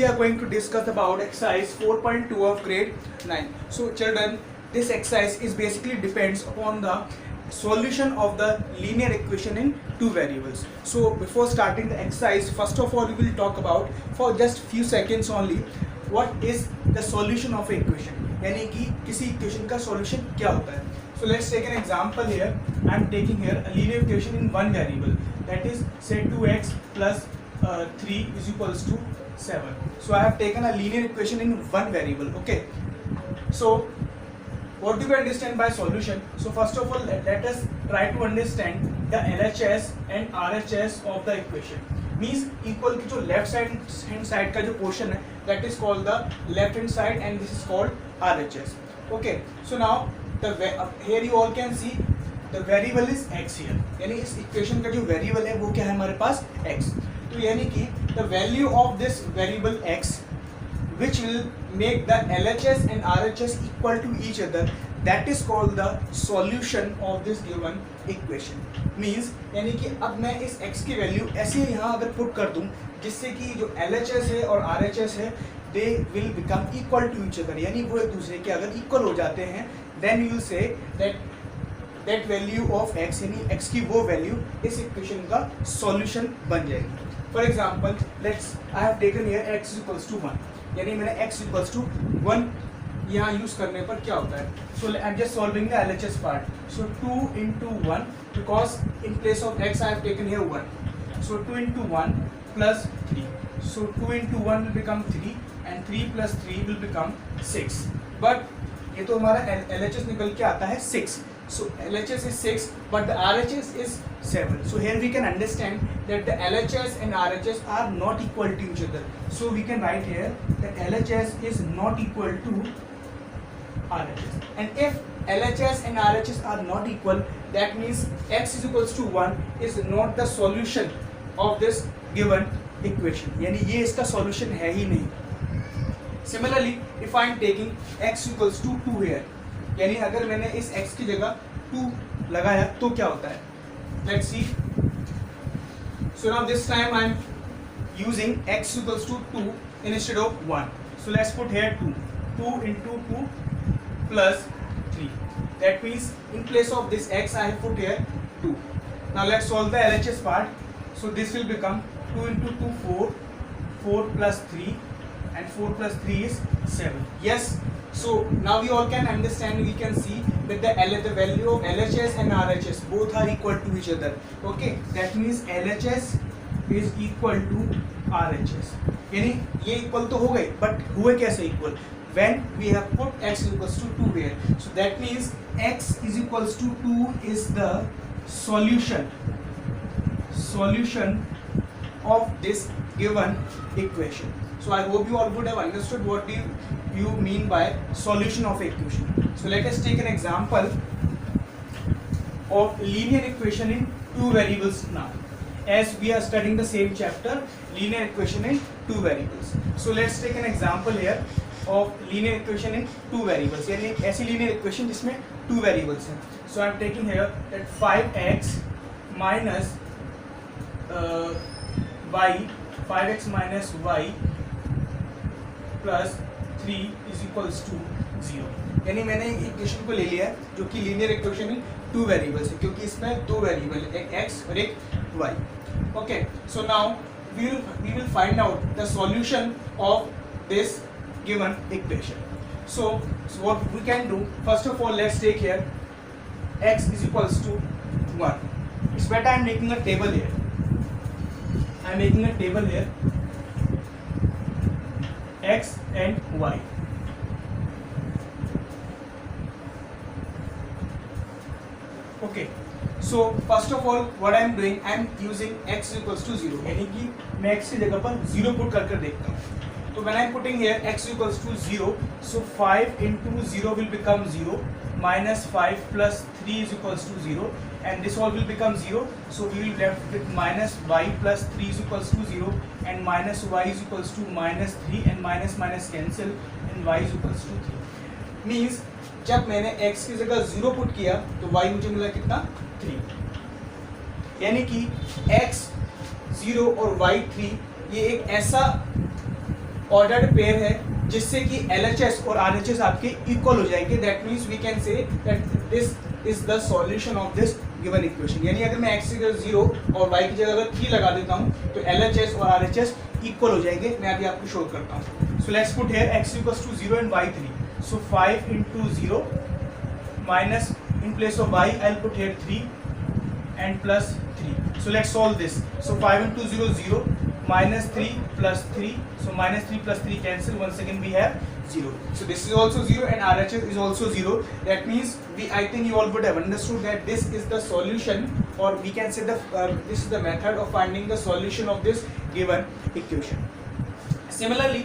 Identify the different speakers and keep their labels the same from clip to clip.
Speaker 1: we are going to discuss about exercise 4.2 of grade 9. So children, this exercise is basically depends upon the solution of the linear equation in two variables. So before starting the exercise, first of all we will talk about for just few seconds only what is the solution of equation, यानी कि किसी equation का solution क्या होता है. So let's take an example here. I am taking here a linear equation in one variable, that is say 2x plus 3 is equals to 7. So I have taken a linear equation in one variable. Okay, so what do we understand by solution? So first of all let us try to understand the LHS and RHS of the equation. Means equal की जो left hand side का जो portion है, that is called the left hand side and this is called RHS. Okay, so now here you all can see the variable is x here. यानी इस equation का जो variable है वो क्या है हमारे पास x. तो यानी कि the value of this variable x which will make the LHS and RHS equal to each other, that is called the solution of this given equation. Means यानी कि अब मैं इस x की वैल्यू ऐसे यहाँ अगर पुट कर दूँ जिससे कि जो LHS है और RHS है they will become equal to each other, यानी वो एक दूसरे के अगर equal हो जाते हैं then you will say that value of x यानी x की वो वैल्यू इस इक्वेशन का सॉल्यूशन बन जाएगी. For example let's I have taken here x equals to 1, यानी मैंने x इक्वल्स टू 1 यहाँ यूज करने पर क्या होता है. So I am just solving the LHS part. So 2 into 1 because in place of x I have taken here 1. So 2 into 1 plus 3. So 2 into 1 will become 3 and 3 plus 3 will become 6. But ये तो हमारा LHS निकल के आता है 6. So LHS is 6 but the RHS is 7. So here we can understand that the LHS and RHS are not equal to each other. So we can write here that LHS is not equal to RHS. And if LHS and RHS are not equal, that means x is equals to 1 is not the solution of this given equation. यानी ये इसका solution है ही नहीं. Similarly, if I am taking x equals to 2 here, यानी अगर मैंने इस x की जगह 2 लगाया तो क्या होता है. Let's see. So now this time I am using x equals to 2 instead of 1. So let's put here 2. 2 into 2 plus 3. That means in place of this x I have put here 2. Now let's solve the LHS part. So this will become 2 into 2 4. 4 plus 3. And 4 plus 3 is 7. Yes. So now we all can understand. We can see that the value of LHS and RHS both are equal to each other. Okay. That means LHS is equal to RHS. यानी ये equal तो हो गए, but हुए कैसे equal? When we have put x equals to 2 here. So that means x is equals to 2 is the solution of this given equation. So I hope you all would have understood what do you mean by solution of equation. So let us take an example of linear equation in two variables now, as we are studying the same chapter, linear equation in two variables. So let's take an example here of linear equation in two variables. यानी ऐसी linear equation जिसमें two variables हैं. So I am taking here that 5x minus y, 5x minus y plus 3 is equals to 0. यानी मैंने equation को ले लिया है जो कि लीनियर इक्वेशन इन टू वेरिएबल्स है, क्योंकि इसमें दो वेरिएबल है, एक x और एक y. Okay, so now we will find out the solution of this given equation. So what we can do, first of all let's take here x is equals to 1. It's better I am making a table here. I am making a table here x and y. Okay, so first of all what I am doing, I am using x equals to 0, यानी कि मैं x की जगह पर 0 put कर देखता हूँ. तो when I am putting here x equals to 0, so 5 into 0 will become 0, minus 5 plus 3 is equals to 0, and this all will become 0. So we will left with minus y plus 3 is equals to 0, and minus y is equals to minus 3, and minus minus cancel, and y is equals to 3. Means जब मैंने x की जगह 0 put किया तो y मुझे मिला कितना 3. यानी कि x 0 और y 3 ये एक ऐसा ऑर्डर्ड पेयर है जिससे कि LHS और RHS आपके इक्वल हो जाएंगे. That means we can say that this is the solution of this given equation. यानी अगर मैं x की जगह 0 और y की जगह अगर 3 लगा देता हूँ तो LHS और RHS इक्वल हो जाएंगे. मैं अभी आपको शो करता हूँ. So let's put here x equals to 0 and y 3. So 5 into 0 minus in place of y I'll put here 3 and plus 3. So let's solve this. So 5 into 0 0 minus 3 plus 3. So minus 3 plus 3 cancel. Once again we have 0. So this is also 0 and RHS is also 0. That means I think you all would have understood that this is the solution, or we can say this is the method of finding the solution of this given equation. Similarly,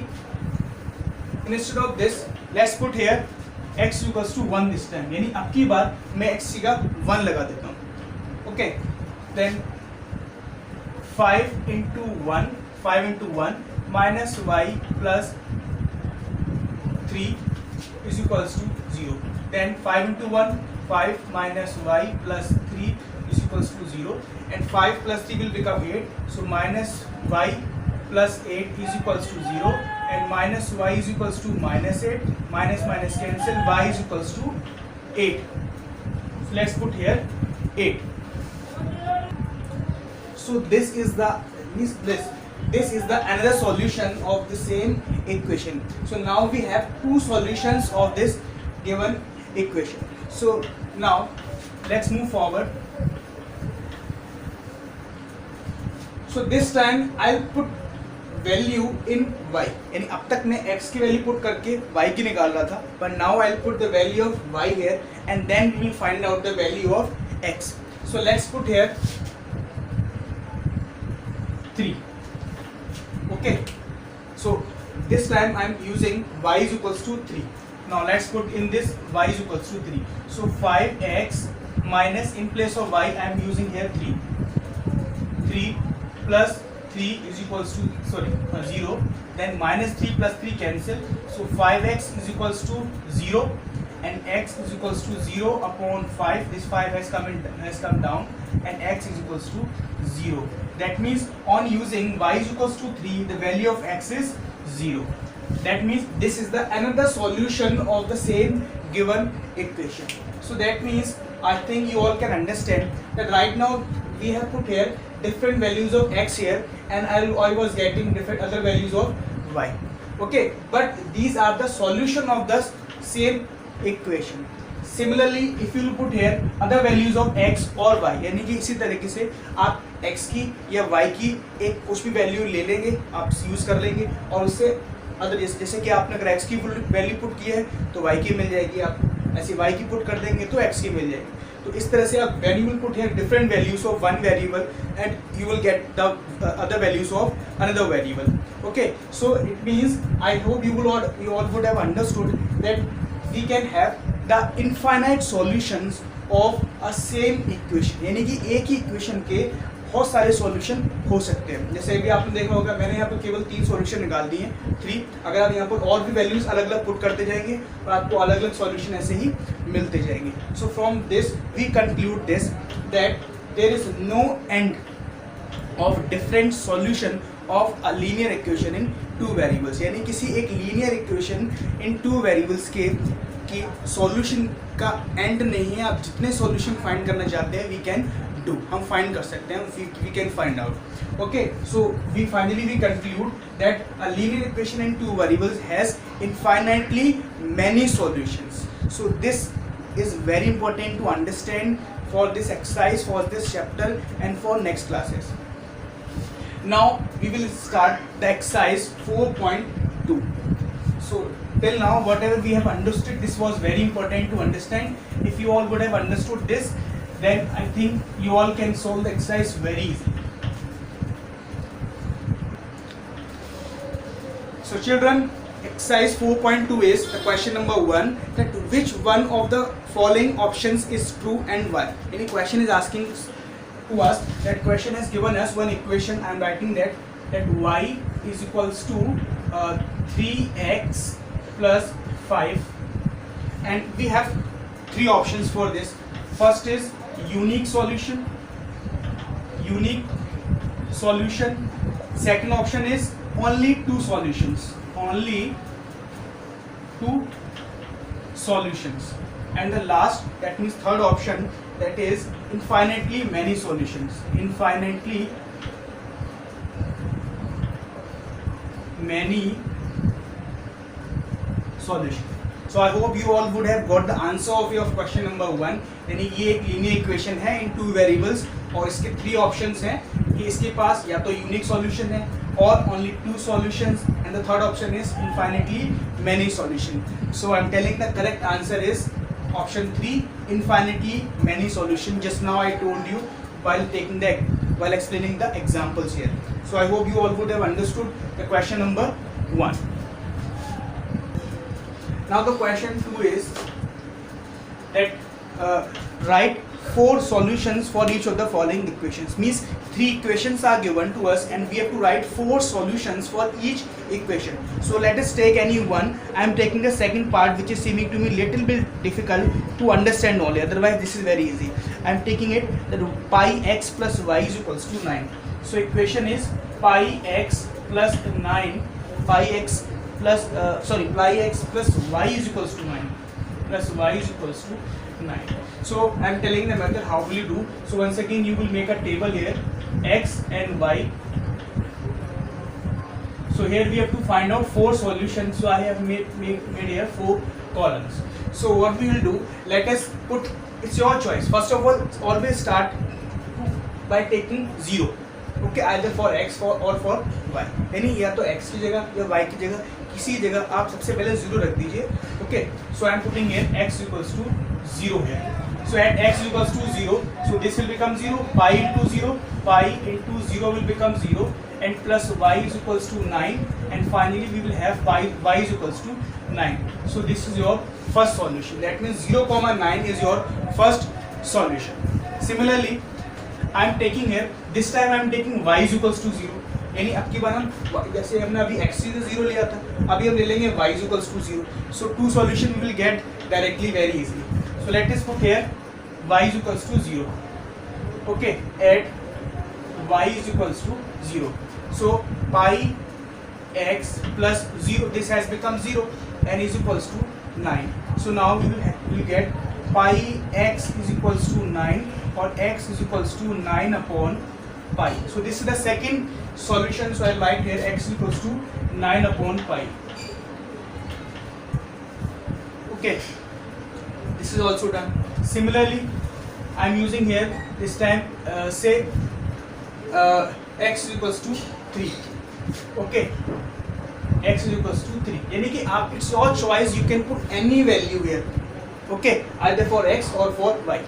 Speaker 1: instead of this, let's put here x equals to 1 this time. यानी अब की बार मैं x की जगह 1 लगा देता हूँ. Okay, then 5 into 1 minus y plus 3 is equals to 0. Then 5 into 1, 5 minus y plus 3 is equals to 0. And 5 plus 3 will become 8. So minus y plus 8 is equals to 0. And minus y is equals to minus 8. Minus minus cancel. Y is equals to 8. So let's put here 8. So this is the another solution of the same equation. So now we have two solutions of this given equation. So now let's move forward. So this time I'll put value in y. यानी अब तक मैं x की value put करके y की निकाल रहा था, but now I'll put the value of y here and then we will find out the value of x. So let's put here 3. Okay, so this time I'm using y is equals to 3. Now let's put in this y is equals to 3. So 5x minus, in place of y I'm using here 3. 3 plus 3 is equals to 0. Then minus 3 plus 3 cancel. So 5x is equals to 0 and x is equals to 0 upon 5. This 5 has come down and x is equals to 0. That means on using y is equals to 3, the value of x is 0. That means this is the another solution of the same given equation. So that means I think you all can understand that right now we have put here different values of x here and I was getting different other values of y. Okay, but these are the solution of the same equation. Similarly, if you put here other values of x और y, यानी कि इसी तरीके से आप x की या y की एक कुछ भी वैल्यू ले लेंगे, आप यूज़ कर लेंगे और उससे अदर जैसे कि आपने अगर x की वैल्यू पुट की है तो y की मिल जाएगी, आप ऐसे y की पुट कर देंगे तो x की मिल जाएगी. तो इस तरह से आप when you will put here different values of one variable and you will get the other values of another variable. Okay, so it means I hope you all would have understood that we can have the infinite solutions of a same equation. यानी कि एक ही equation के बहुत सारे solution हो सकते हैं. जैसे अभी आपने देखा होगा मैंने यहाँ पर केवल 3 सॉल्यूशन निकाल दिए हैं 3. अगर आप यहाँ पर और भी वैल्यूज अलग अलग पुट करते जाएंगे और आपको अलग अलग सॉल्यूशन ऐसे ही मिलते जाएंगे. So from this we conclude this that there is no end of different solution of a linear equation in 2 variables. यानी किसी एक लीनियर इक्वेशन इन 2 वेरिएबल्स के की सॉल्यूशन का एंड नहीं है. आप जितने सॉल्यूशन फाइंड करना चाहते हैं वी कैन डू, हम फाइंड कर सकते हैं, we can find out. Okay, so we finally conclude that a linear equation in 2 variables has infinitely many solutions. So this is very important to understand for this exercise, for this chapter and for next classes. Now we will start the exercise 4.2. So till now whatever we have understood, this was very important to understand. If you all would have understood this, then I think you all can solve the exercise very easily. So children, exercise 4.2 is the question number 1, that which one of the following options is true and why. Any question is asking to us, that question has given us one equation. I am writing that y is equals to 3x plus 5 and we have 3 options for this. First is unique solution. Second option is only 2 solutions. only 2 solutions, and the last, that means third option, that is infinitely many solutions. Infinitely many solution. So I hope you all would have got the answer of your question number 1. यानी ये एक linear equation है इन 2 variables और इसके 3 options हैं कि इसके पास या तो यूनिक सॉल्यूशन है और only 2 solutions, and the third option is infinitely many solution. So I am telling the correct answer is option 3, infinitely many solution. Just now I told you while explaining the examples here. So I hope you all would have understood the question number 1. Now the question 2 is that write 4 solutions for each of the following equations. Means 3 equations are given to us and we have to write 4 solutions for each equation. So let us take any one. I am taking the second part, which is seeming to me little bit difficult to understand only. Otherwise this is very easy. I am taking it that pi x plus y is equals to 9. So equation is pi x plus 9. Pi x plus y is equals to 9. Plus y is equals to 9. So I am telling the method how will you do. So once again you will make a table here, x and y. So here we have to find out 4 solutions. So I have made here 4 columns. So what we will do, let us put, it's your choice. First of all, always start by taking 0. Okay, either for x or for y. यानी या तो x की जगह या y की जगह किसी जगह आप सबसे पहले 0 रख दीजिए. Okay, so I am putting here x equals to 0 here. So at x equals to 0, so this will become 0, pi into 0 will become 0, and plus y is equals to 9, and finally we will have y is equals to 9. So this is your first solution. That means 0,9 is your first solution. Similarly, I am taking here, this time I am taking y is equals to 0. यानी अब की बार हम जैसे हमने अभी x से 0 लिया था, अभी हम ले लेंगे y is equals to 0. So 2 solution we will get directly very easily. So let us put here y is equals to 0. Okay, at y is equals to 0. So pi x plus 0, this has become 0 and is equals to 9. So now we will get pi x is equals to 9, or x is equals to 9 upon pi. So this is the second solution. So I write here x is equals to 9 upon pi. Okay, this is also done. Similarly, I am using here this time say x is equals to 3. Okay, x is equals to 3. यानी कि आप, it's your choice, you can put any value here. Okay, either for x or for y.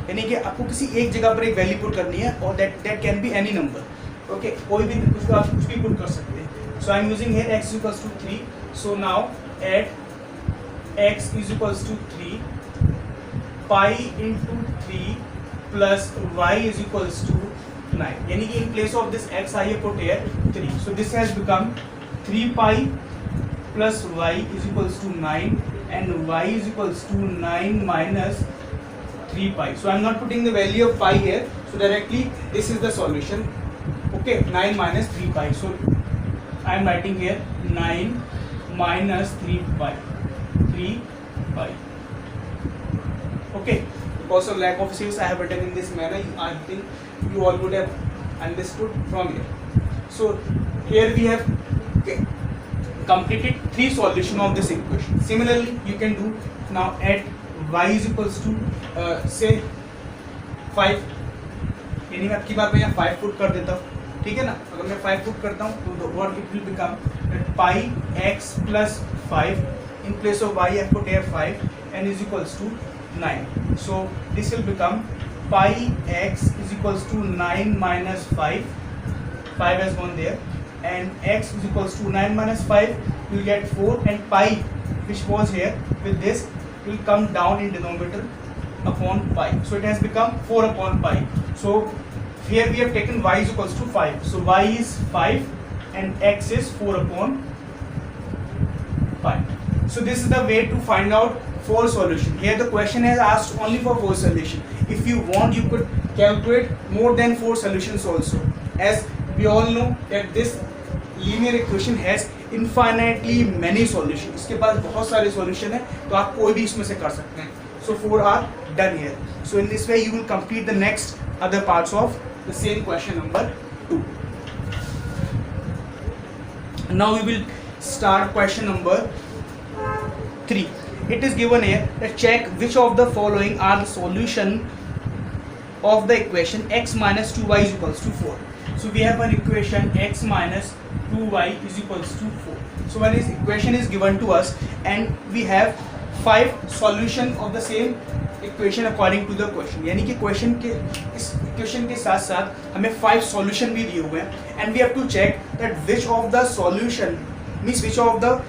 Speaker 1: यानी कि आपको किसी एक जगह पर एक वैल्यू पुट करनी है, और that can be any number. Okay, कोई भी उसको आप कुछ भी पुट कर सकते हैं. So I am using here x equals to 3. So now at x is equals to 3, pi into 3 plus y is equals to 9. यानी कि in place of this x I have put here 3. So this has become 3 pi plus y is equals to 9, and y is equals to 9 minus 3 pi. So I am not putting the value of pi here. So directly this is the solution. Okay, 9 minus 3 pi. So I am writing here 9 minus 3 pi. 3 pi. Okay. Because of lack of space, I have written in this manner. I think you all would have understood from here. So here we have completed 3 solutions of this equation. Similarly, you can do now at y is equals to say 5. यानी मैं अब की बार में यहाँ 5 put कर देता हूँ. ठीक है ना. अगर मैं 5 पुट करता हूँ तो what it will become that pi x plus 5, in place of y I put here 5, and is equals to 9. So this will become pi x is equals to 9 minus 5. 5 has gone there, and x is equals to 9 minus 5. You will get 4, and pi which was here with this will come down in denominator upon pi. So it has become 4 upon pi. So here we have taken y is equals to 5. So y is 5 and x is 4 upon pi. So this is the way to find out 4 solutions. Here the question has asked only for 4 solutions. If you want, you could calculate more than 4 solutions also. As we all know that this linear equation has infinitely many solution, इसके पास बहुत सारे solution है, तो आप कोई भी इसमें से कर सकते हैं. So 4 are done here. So in this way you will complete the next other parts of the same question number 2. Now we will start question number 3. It is given here that check which of the following are the solution of the equation x minus 2y is equals to 4. So we have an equation x minus 2y is equals to 4. So when this equation is given to us and we have 5 solution of the same equation according to the question, यानी कि question के इस equation के साथ साथ हमें 5 solution भी दिए हुए हैं and we have to check that which of the solution means which of the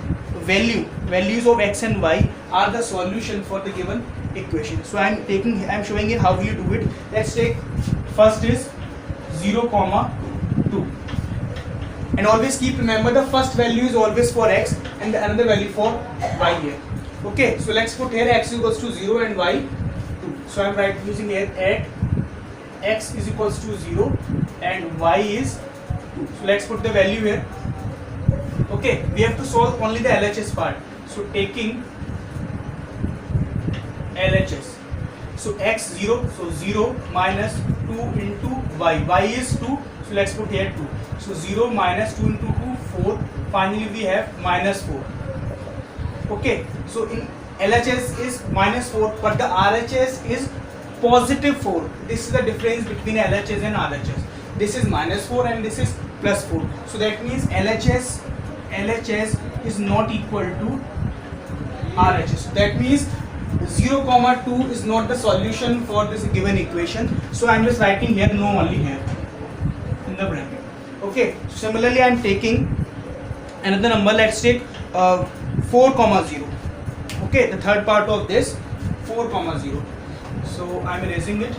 Speaker 1: values of x and y are the solution for the given equation. So I am showing it how will you do it. Let's take first is 0, 2 and always keep remember the first value is always for x and the another value for y here. Okay, so let's put here x equals to 0 and y 2. So I am using here at x is equals to 0 and y is 2. So let's put the value here. Okay, we have to solve only the LHS part. So taking LHS. So x 0, so 0 minus 2 into y. Y is 2, so let's put here 2. So 0 minus 2 into 2, 4. Finally we have minus 4. Okay, so in LHS is minus 4, but the RHS is positive 4. This is the difference between LHS and RHS. This is minus 4 and this is plus 4. So that means LHS is not equal to RHS. So that means 0, 2 is not the solution for this given equation. So I am just writing here no only here in the bracket. Okay, similarly I am taking another number. Let's take 4, 0. Okay, the third part of this 4, 0. So I am erasing it.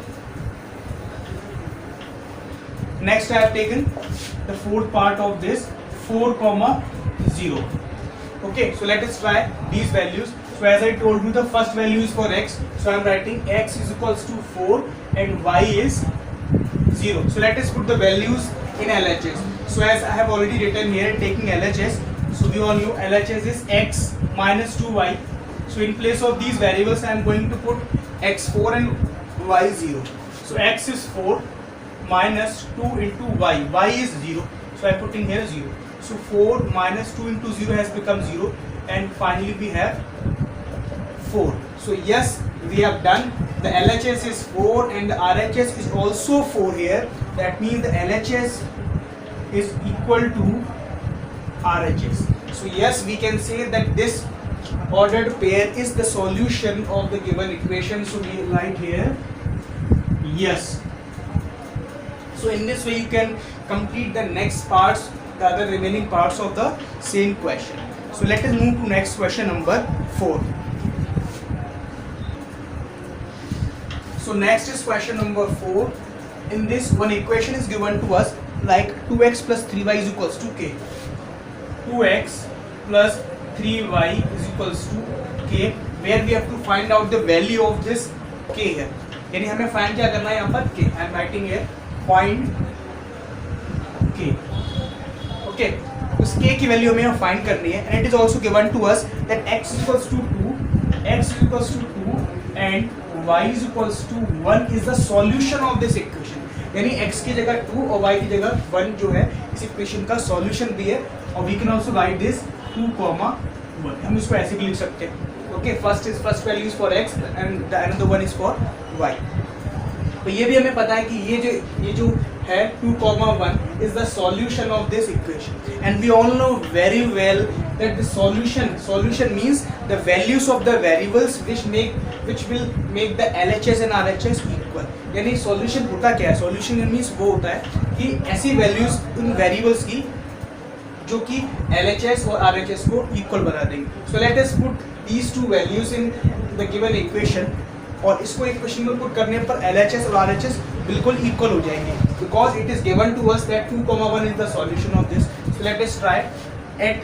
Speaker 1: Next I have taken the fourth part of this 4, 0. Okay, so let us try these values. So as I told you, the first value is for x. So I am writing x is equals to 4 and y is 0. So let us put the values in LHS. So as I have already written here, taking LHS. So we all know LHS is x minus 2y. So in place of these variables, I am going to put x4 and y0. So x is 4 minus 2 into y. Y is 0. So I am putting here 0. So 4 minus 2 into 0 has become 0. And finally we have 4. So yes, we have done. The LHS is 4 and the RHS is also 4 here. That means the LHS is equal to RHS. So yes, we can say that this ordered pair is the solution of the given equation. So we write here yes. So in this way you can complete the next parts, the other remaining parts of the same question. So let us move to next question number 4. So next is question number 4. In this one equation is given to us like 2x plus 3y is equals to k. 2x plus 3y is equals to k, where we have to find out the value of this k here. यानी हमें find क्या करना है यहाँ पर k. I am writing here find k. Okay, उस k की value हमें फाइंड करनी है and it is also given to us that x is equals to 2, x is equals to 2 and y is equals to 1 is the solution of this equation. यानी x की जगह 2 और y की जगह 1 जो है इस इक्वेशन का सॉल्यूशन भी है. और we can also write this 2, 1. हम इसको ऐसे भी लिख सकते हैं. Okay, first value is for x and the another one is for y. तो ये भी हमें पता है कि ये जो है 2, 1 is the solution of this equation, and we all know very well that the solution means the values of the variables which will make the LHS and RHS equal. यानी solution होता क्या है? Solution means वो होता है कि ऐसी values उन variables की जो कि LHS और RHS को equal बना देंगे. So let us put these two values in the given equation, और इसको इक्वेशन में पुट करने पर LHS और RHS बिल्कुल इक्वल हो जाएंगे, because it is given to us that 2, 1 is the solution of this. So let us try at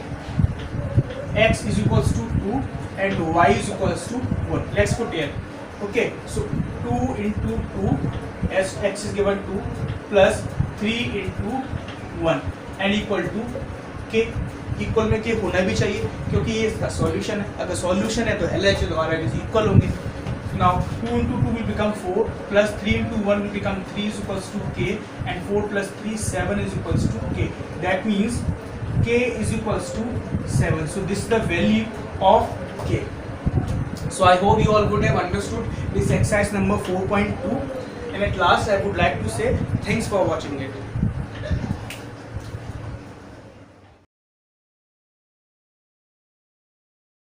Speaker 1: x is equals to 2 and y is equals to 1. Let's put here. Okay, so 2 into 2 as x is given 2 plus 3 into 1 and equal to k. Equal में k होना भी चाहिए क्योंकि ये इसका solution है, अगर solution है तो LHS और RHS इक्वल होंगे। Now 2 into 2 will become 4 plus 3 into 1 will become 3 is equals to k, and 4 plus 3 7 is equals to k. That means k is equals to 7. So this is the value of k. So I hope you all would have understood this exercise number 4.2, and at last I would like to say thanks for watching it.